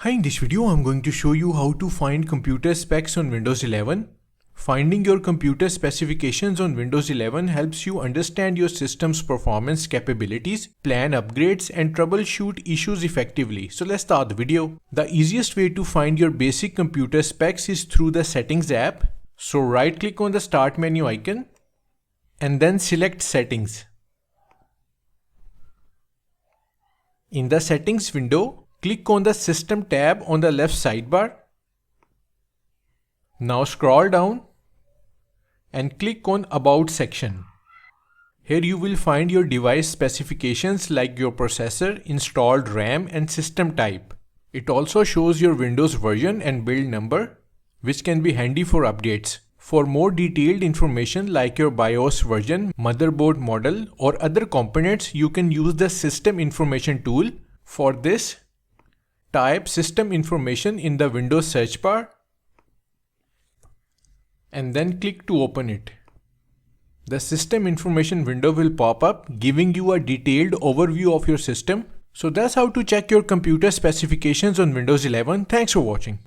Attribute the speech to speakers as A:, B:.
A: Hi, in this video I'm going to show you how to find computer specs on Windows 11. Finding your computer specifications on Windows 11 helps you understand your system's performance capabilities, plan upgrades and troubleshoot issues effectively. So let's start the video. The easiest way to find your basic computer specs is through the Settings app. So right click on the Start menu icon and then select Settings. In the Settings window, click on the System tab on the left sidebar. Now scroll down and click on About section. Here you will find your device specifications like your processor, installed RAM and system type. It also shows your Windows version and build number, which can be handy for updates. For more detailed information like your BIOS version, motherboard model or other components, you can use the System Information tool. For this, type System Information in the Windows search bar and then click to open it. The System Information window will pop up, giving you a detailed overview of your system. So that's how to check your computer specifications on Windows 11. Thanks for watching.